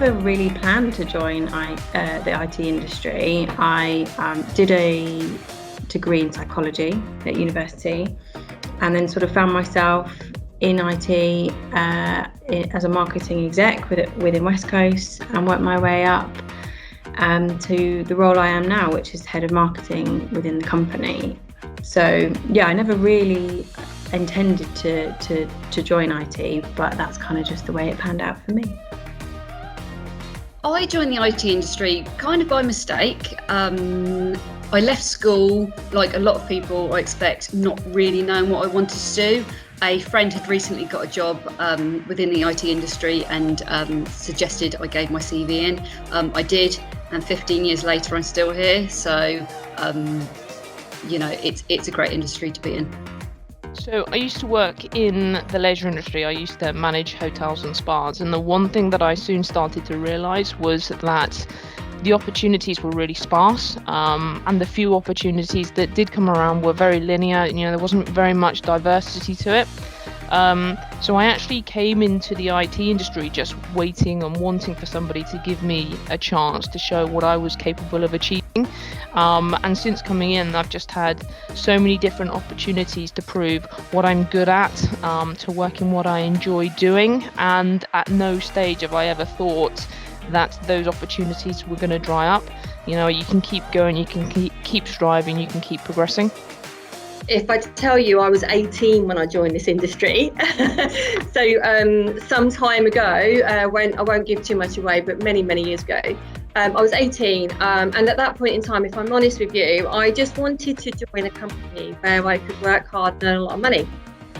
never really planned to join the IT industry. I did a degree in psychology at university, and then sort of found myself in IT as a marketing exec within WestCoast, and worked my way up to the role I am now, which is head of marketing within the company. So yeah, I never really intended to join IT, but that's kind of just the way it panned out for me. I joined the IT industry kind of by mistake. I left school, like a lot of people I expect, not really knowing what I wanted to do. A friend had recently got a job within the IT industry and suggested I gave my CV in. I did, and 15 years later I'm still here. So, it's a great industry to be in. So I used to work in the leisure industry. I used to manage hotels and spas, and the one thing that I soon started to realise was that the opportunities were really sparse, and the few opportunities that did come around were very linear. There wasn't very much diversity to it. So I actually came into the IT industry just waiting and wanting for somebody to give me a chance to show what I was capable of achieving. And since coming in, I've just had so many different opportunities to prove what I'm good at, to work in what I enjoy doing. And at no stage have I ever thought that those opportunities were going to dry up. You can keep going, you can keep striving, you can keep progressing. If I tell you I was 18 when I joined this industry, so some time ago, when I won't give too much away, but many, many years ago, I was 18, and at that point in time, if I'm honest with you, I just wanted to join a company where I could work hard and earn a lot of money.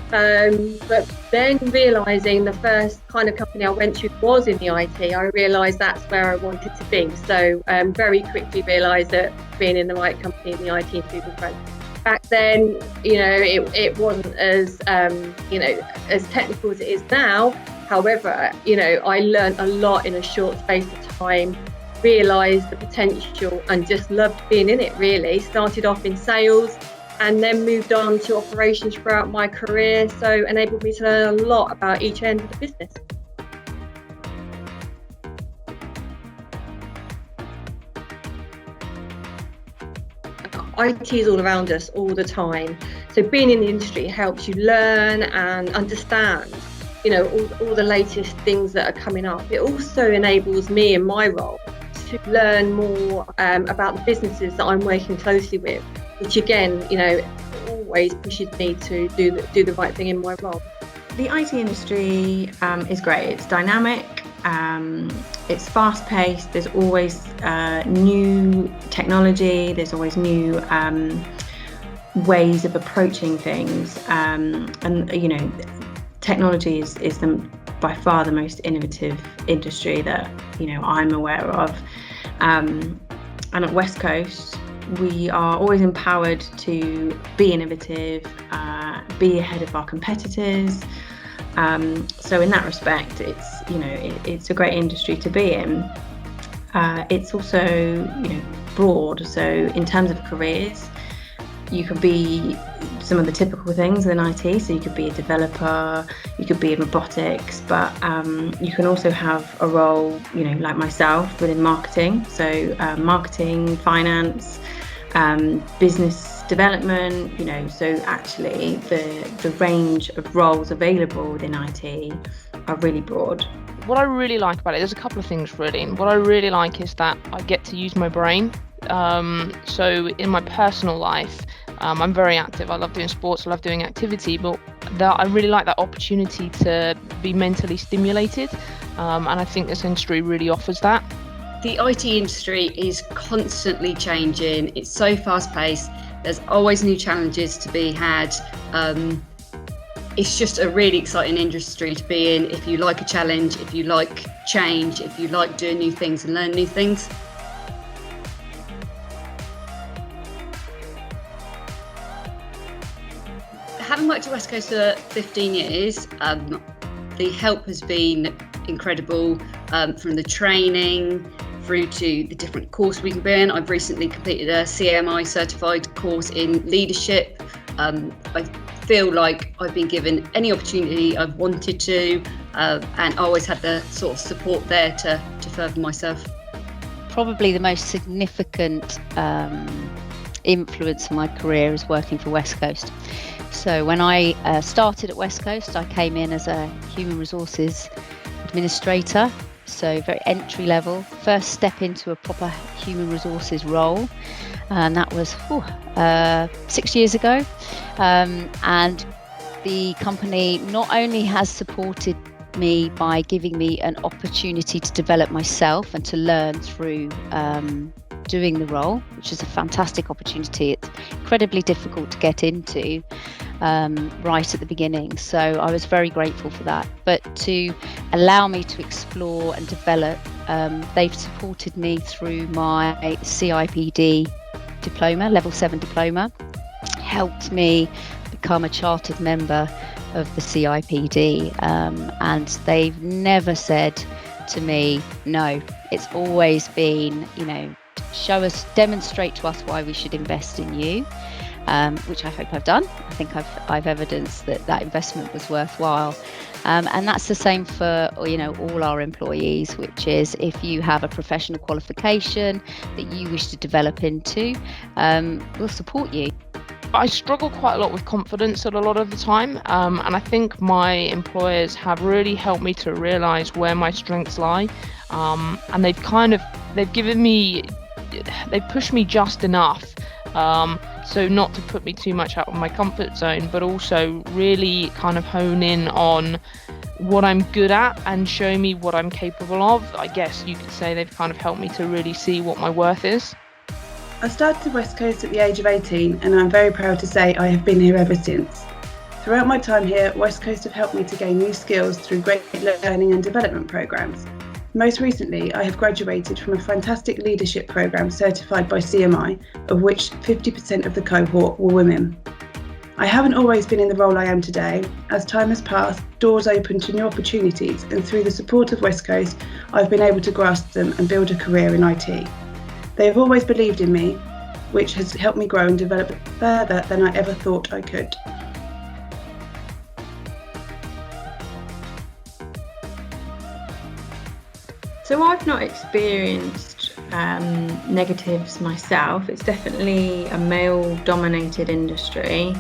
But then realising the first kind of company I went to was in the IT, I realised that's where I wanted to be. So very quickly realised that being in the right company in the IT industry was great. Back then, it wasn't as as technical as it is now. However, I learned a lot in a short space of time, realised the potential, and just loved being in it. Really, started off in sales, and then moved on to operations throughout my career. So enabled me to learn a lot about each end of the business. IT is all around us all the time. So being in the industry helps you learn and understand, all the latest things that are coming up. It also enables me in my role to learn more about the businesses that I'm working closely with, which again, always pushes me to do the right thing in my role. The IT industry is great. It's dynamic. It's fast-paced. There's always new technology. There's always new ways of approaching things. And technology is by far the most innovative industry that I'm aware of. And at WestCoast, we are always empowered to be innovative, be ahead of our competitors. So in that respect, it's a great industry to be in. It's also broad. So in terms of careers, you could be some of the typical things in IT. So you could be a developer, you could be in robotics, but you can also have a role, like myself, within marketing. So marketing, finance, business development, so actually the range of roles available within IT are really broad. What I really like about it, there's a couple of things really. What I really like is that I get to use my brain. So in my personal life, I'm very active. I love doing sports, I love doing activity, but I really like that opportunity to be mentally stimulated. And I think this industry really offers that. The IT industry is constantly changing. It's so fast-paced. There's always new challenges to be had. It's just a really exciting industry to be in if you like a challenge, if you like change, if you like doing new things and learn new things. Having worked at WestCoast for 15 years, the help has been incredible, from the training through to the different courses we can be in. I've recently completed a CMI certified course in leadership. I feel like I've been given any opportunity I've wanted to. and I always had the sort of support there to further myself. Probably the most significant influence of my career is working for WestCoast. So when I started at WestCoast, I came in as a human resources administrator, so very entry level, first step into a proper human resources role, and that was 6 years ago. And the company not only has supported me by giving me an opportunity to develop myself and to learn through doing the role, which is a fantastic opportunity. It's incredibly difficult to get into right at the beginning, so I was very grateful for that. But to allow me to explore and develop, they've supported me through my CIPD diploma, level 7 diploma, helped me become a chartered member of the CIPD, and they've never said to me no. It's always been, demonstrate to us why we should invest in you, which I hope I've done. I think I've evidenced that investment was worthwhile, and that's the same for all our employees, which is if you have a professional qualification that you wish to develop into, we'll support you. I struggle quite a lot with confidence a lot of the time, and I think my employers have really helped me to realise where my strengths lie, and they've pushed me just enough, so not to put me too much out of my comfort zone, but also really kind of hone in on what I'm good at and show me what I'm capable of. I guess you could say they've kind of helped me to really see what my worth is. I started WestCoast at the age of 18, and I'm very proud to say I have been here ever since. Throughout my time here, WestCoast have helped me to gain new skills through great learning and development programmes. Most recently, I have graduated from a fantastic leadership programme certified by CMI, of which 50% of the cohort were women. I haven't always been in the role I am today. As time has passed, doors open to new opportunities, and through the support of WestCoast, I've been able to grasp them and build a career in IT. They have always believed in me, which has helped me grow and develop further than I ever thought I could. So I've not experienced negatives myself. It's definitely a male-dominated industry,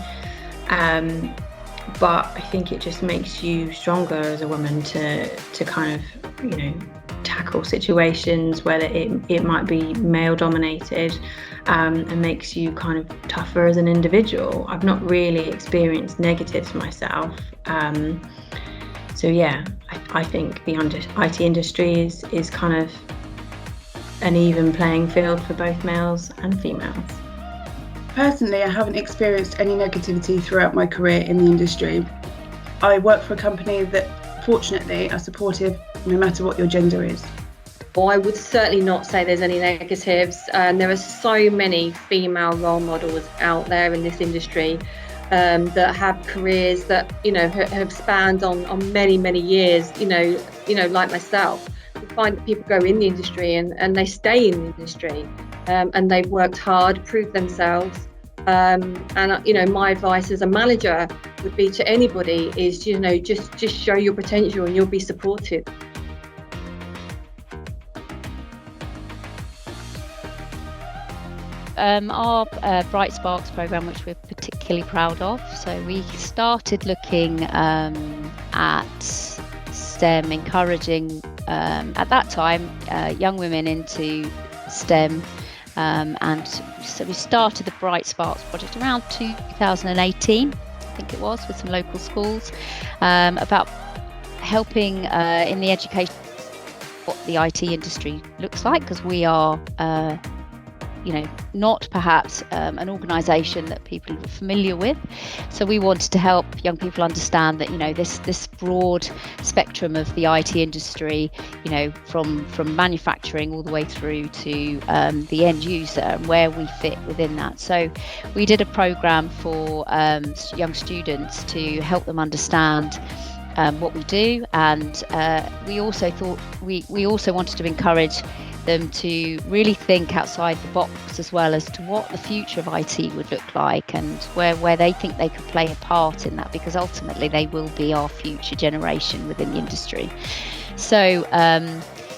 but I think it just makes you stronger as a woman to kind of, tackle situations where it might be male dominated, and makes you kind of tougher as an individual. I've not really experienced negatives myself, so yeah, I think the IT industry is kind of an even playing field for both males and females. Personally, I haven't experienced any negativity throughout my career in the industry. I work for a company that fortunately are supportive no matter what your gender is. Well, I would certainly not say there's any negatives. There are so many female role models out there in this industry that have careers that have spanned on many years. Like myself, we find that people go in the industry and they stay in the industry, and they've worked hard, proved themselves. And my advice as a manager would be to anybody is just show your potential and you'll be supported. Our Bright Sparks programme, which we're particularly proud of, so we started looking at STEM, encouraging at that time young women into STEM, and so we started the Bright Sparks project around 2018, I think it was, with some local schools, about helping in the education what the IT industry looks like, because we are not perhaps an organisation that people are familiar with. So we wanted to help young people understand that, this broad spectrum of the IT industry, from manufacturing all the way through to the end user and where we fit within that. So we did a programme for young students to help them understand what we do, and we also thought we also wanted to encourage them to really think outside the box as well as to what the future of IT would look like, and where they think they could play a part in that, because ultimately they will be our future generation within the industry. So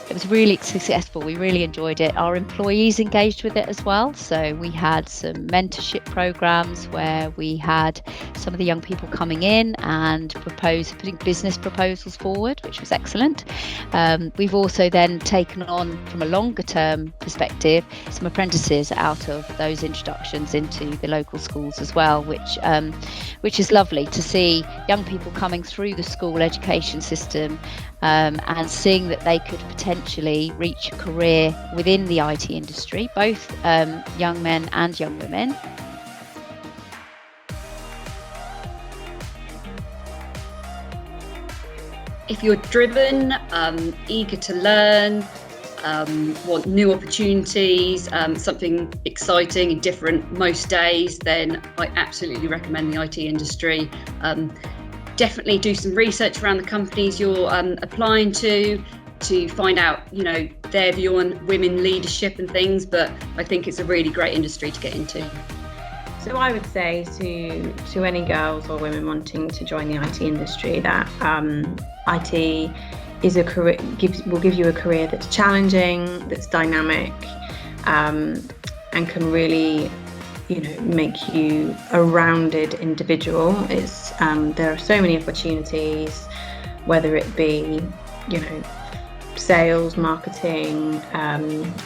it was really successful. We really enjoyed it. Our employees engaged with it as well. So we had some mentorship programs where we had some of the young people coming in and putting business proposals forward, which was excellent. We've also then taken on, from a longer term perspective, some apprentices out of those introductions into the local schools as well, which is lovely to see young people coming through the school education system and seeing that they could potentially reach a career within the IT industry, both young men and young women. If you're driven, eager to learn, want new opportunities, something exciting and different most days, then I absolutely recommend the IT industry. Definitely do some research around the companies you're applying to find out, their view on women leadership and things. But I think it's a really great industry to get into. So I would say to any girls or women wanting to join the IT industry that IT is a career, will give you a career that's challenging, that's dynamic, and can really make you a rounded individual. It's there are so many opportunities, whether it be sales, marketing,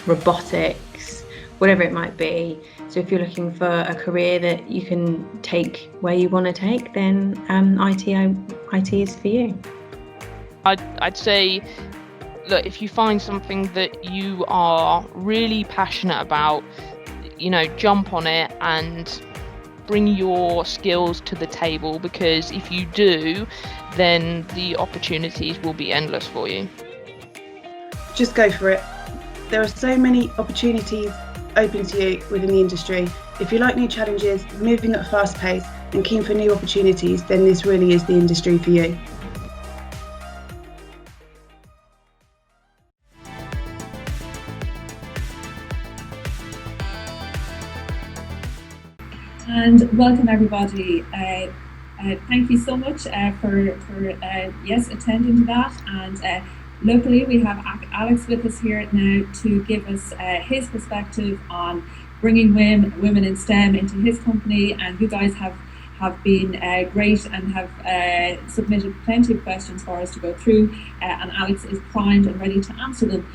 robotics, whatever it might be. So if you're looking for a career that you can take where you want to take, then IT is for you. I'd say, look, if you find something that you are really passionate about, jump on it and bring your skills to the table, because if you do, then the opportunities will be endless for you. Just go for it. There are so many opportunities open to you within the industry. If you like new challenges, moving at a fast pace and keen for new opportunities, then this really is the industry for you. And welcome everybody. Thank you so much for attending to that. And locally we have Alex with us here now to give us his perspective on bringing women in STEM into his company. And you guys have been great and have submitted plenty of questions for us to go through, and Alex is primed and ready to answer them.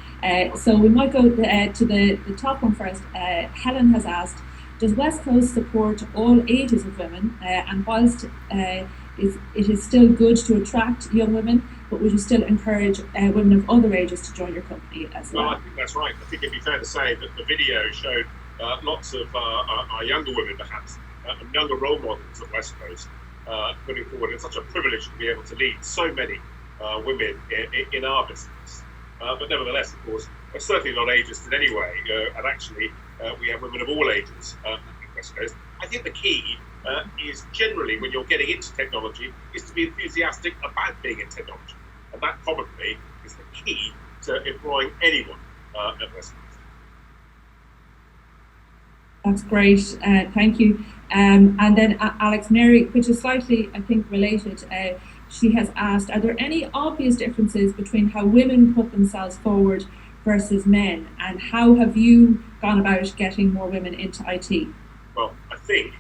So we might go to the top one first. Helen has asked, does WestCoast support all ages of women? And whilst it is still good to attract young women, but would you still encourage women of other ages to join your company as well? Well, I think that's right. I think it'd be fair to say that the video showed lots of our younger women, perhaps, and younger role models at WestCoast, putting forward. It's such a privilege to be able to lead so many women in our business. But nevertheless, of course, we're certainly not ageist in any way, and actually we have women of all ages at WestCoast. I think the key is generally, when you're getting into technology, is to be enthusiastic about being in technology, and that probably is the key to employing anyone at WestCoast. That's great, thank you. And then Alex, Mary, which is slightly, I think, related, she has asked, are there any obvious differences between how women put themselves forward versus men, and how have you gone about getting more women into IT? Well, I think,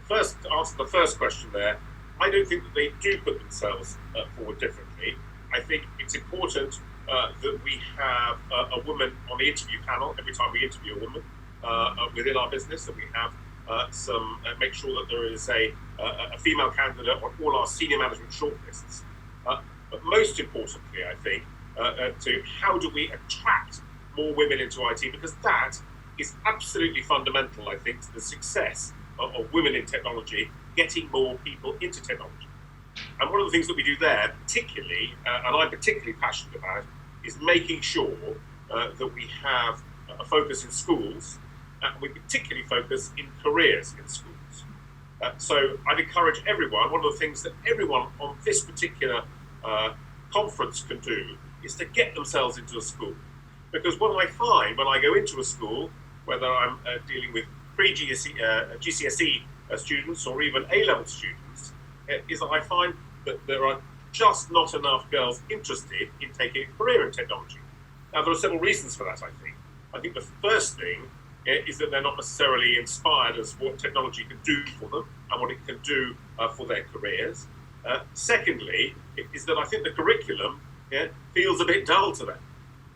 to answer the first question there, I don't think that they do put themselves forward differently. I think it's important that we have a woman on the interview panel every time we interview a woman within our business, that we have make sure that there is a female candidate on all our senior management shortlists. But most importantly, I think, to how do we attract more women into IT, because that is absolutely fundamental, I think, to the success of women in technology, getting more people into technology. And one of the things that we do there, particularly, and I'm particularly passionate about, is making sure that we have a focus in schools, and we particularly focus in careers in schools. So I'd encourage everyone, one of the things that everyone on this particular conference can do is to get themselves into a school. Because what I find when I go into a school, whether I'm dealing with GCSE students or even A-level students, is that I find that there are just not enough girls interested in taking a career in technology. Now, there are several reasons for that, I think. I think the first thing is that they're not necessarily inspired as what technology can do for them and what it can do for their careers. Secondly, is that I think the curriculum feels a bit dull to them.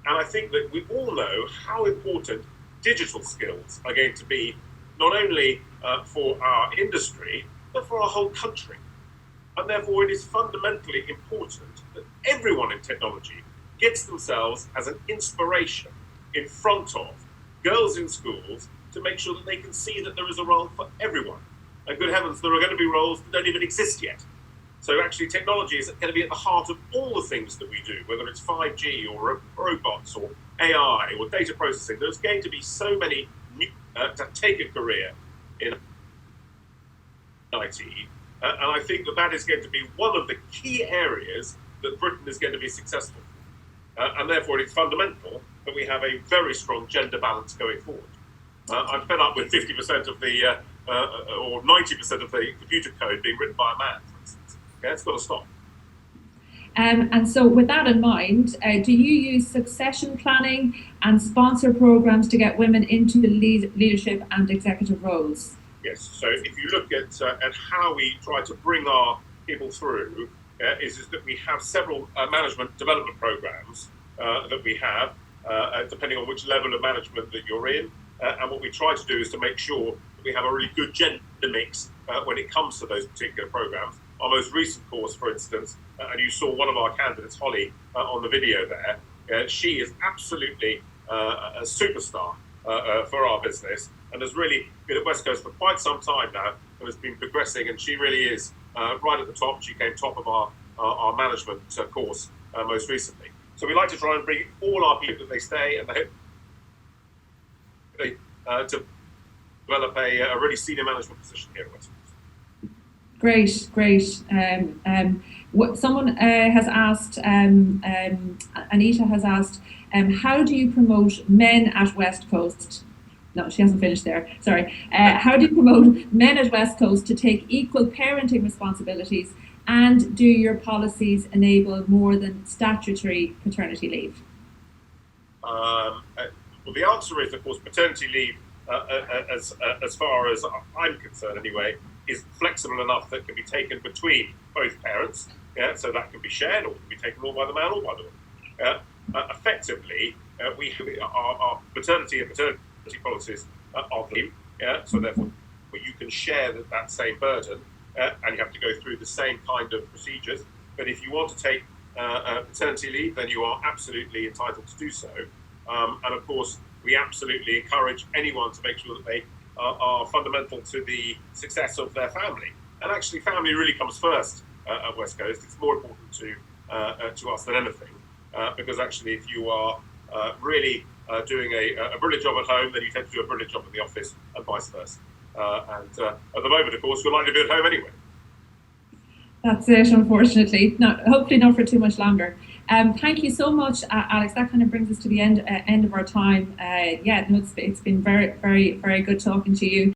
And I think that we all know how important digital skills are going to be, not only for our industry, but for our whole country. And therefore, it is fundamentally important that everyone in technology gets themselves as an inspiration in front of girls in schools to make sure that they can see that there is a role for everyone. And good heavens, there are going to be roles that don't even exist yet. So actually technology is going to be at the heart of all the things that we do, whether it's 5G or robots or AI or data processing. There's going to be so many new, to take a career in IT. And I think that is going to be one of the key areas that Britain is going to be successful. And therefore it's fundamental that we have a very strong gender balance going forward. I'm fed up with 50% of the, or 90% of the computer code being written by a man, for instance. Okay, it's got to stop. And so with that in mind, do you use succession planning and sponsor programs to get women into the leadership and executive roles? Yes, so if you look at how we try to bring our people through, is that we have several management development programs that we have, depending on which level of management that you're in. And what we try to do is to make sure that we have a really good gender mix when it comes to those particular programs. Our most recent course, for instance, and you saw one of our candidates, Holly, on the video there, she is absolutely a superstar for our business and has really been at WestCoast for quite some time now and has been progressing, and she really is right at the top. She came top of our management course most recently. So we like to try and bring all our people that they stay and they to develop a really senior management position here at WestCoast. Great. What someone has asked, Anita has asked, how do you promote men at WestCoast? No, she hasn't finished there. Sorry. How do you promote men at WestCoast to take equal parenting responsibilities, and do your policies enable more than statutory paternity leave? Well, the answer is, of course, paternity leave, as far as I'm concerned anyway, is flexible enough that can be taken between both parents. So that can be shared, or can be taken all by the man or by the woman. Effectively, we have our paternity and paternity policies are the same. So therefore, you can share that same burden, and you have to go through the same kind of procedures. But if you want to take paternity leave, then you are absolutely entitled to do so. And of course, we absolutely encourage anyone to make sure that they are fundamental to the success of their family. And actually, family really comes first at WestCoast. It's more important to us than anything, because actually, if you are really doing a brilliant job at home, then you tend to do a brilliant job in the office, and vice versa. And at the moment, of course, we're likely to be at home anyway. That's it, unfortunately. Hopefully not for too much longer. Thank you so much, Alex. That kind of brings us to the end of our time. It's been very, very, very good talking to you.